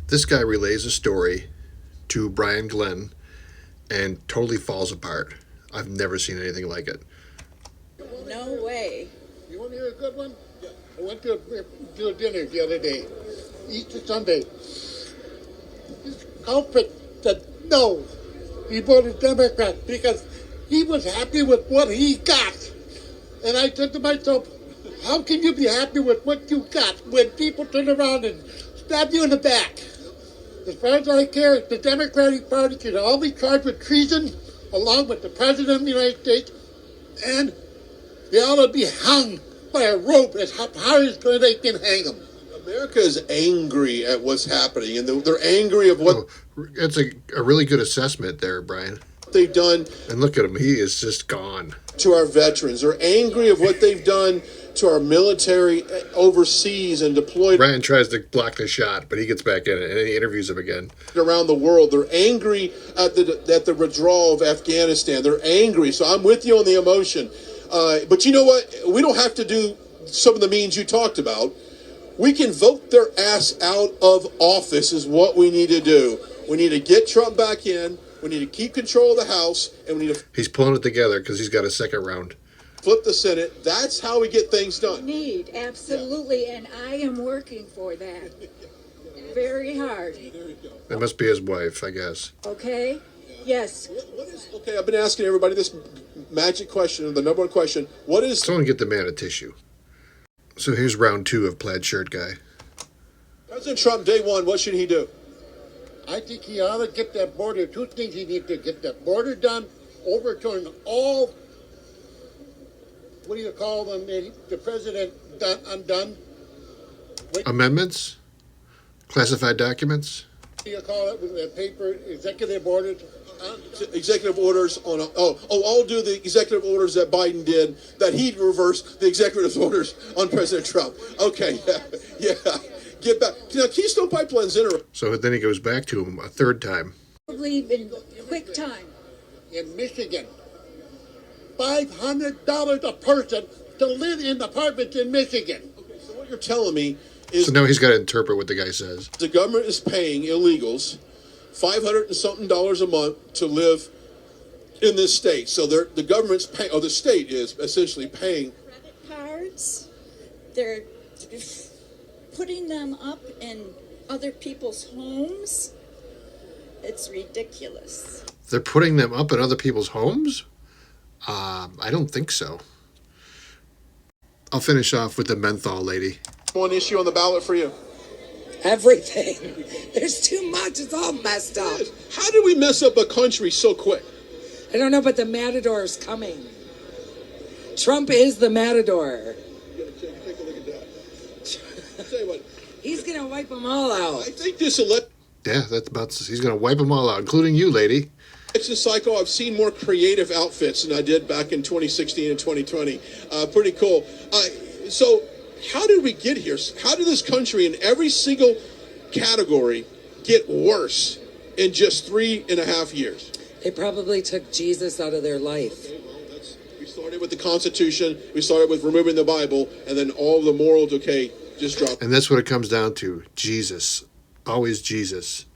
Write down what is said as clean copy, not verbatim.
This guy relays a story to Brian Glenn and totally falls apart. I've never seen anything like it. No way. You want to hear a good one? Yeah. I went to a dinner the other day, Easter Sunday. This culprit said no. He voted Democrat because he was happy with what he got. And I said to myself, how can you be happy with what you got when people turn around and stab you in the back? As far as I care, the Democratic Party should all be charged with treason, along with the President of the United States, and they ought to be hung by a rope as hard as they can hang them. America is angry at what's happening, and they're angry of what That's a really good assessment there, Brian. they've done. And look at him. He is just gone. To our veterans. They're angry of what they've done to our military overseas and deployed Brian tries to block the shot, but he gets back in it, and he interviews him again. around the world. They're angry at the withdrawal of Afghanistan. They're angry. So I'm with you on the emotion. But you know what? We don't have to do some of the means you talked about. We can vote their ass out of office is what we need to do. We need to get Trump back in. We need to keep control of the House, and we need to He's pulling it together because he's got a second round. flip the Senate. That's how we get things done. Need, absolutely, and I am working for that. Very hard. That must be his wife, I guess. Okay? Yes. Okay, I've been asking everybody this magic question, the number one question. What is... Someone get the man a tissue. So here's round 2 of plaid shirt guy. President Trump, day one, what should he do? I think he ought to get that border. Two things he needs to get that border done, overturn all, what do you call them, the president undone. Amendments? Classified documents? What do you call it, with the paper, executive orders? Executive orders on... I'll do the executive orders that Biden did, that he'd reverse the executive orders on President Trump. Okay, yeah. Get back. Now, Keystone Pipeline's interesting. So then he goes back to him a third time. Probably in quick time. In Michigan, $500 a person to live in apartments in Michigan. Okay, so what you're telling me is So now he's got to interpret what the guy says. the government is paying illegals $500 and something a month to live in this state. So the government's paying, or the state is essentially paying. Credit cards, they're putting them up in other people's homes. It's ridiculous. They're putting them up in other people's homes? I don't think so. I'll finish off with the menthol lady. One issue on the ballot for you. Everything. There's too much. It's all messed up. How did we mess up a country so quick? I don't know, but the matador is coming. Trump is the matador. Take a look at that. I'll tell you what, He's going to wipe them all out. I think this election Yeah, he's going to wipe them all out, including you, lady. cycle, I've seen more creative outfits than I did back in 2016 and 2020. Pretty cool. So how did we get here? How did this country in every single category get worse in just 3.5 years? They probably took Jesus out of their life. We started with the Constitution, we started with removing the Bible, and then all the moral decay just dropped. And that's what it comes down to. Jesus. Always Jesus.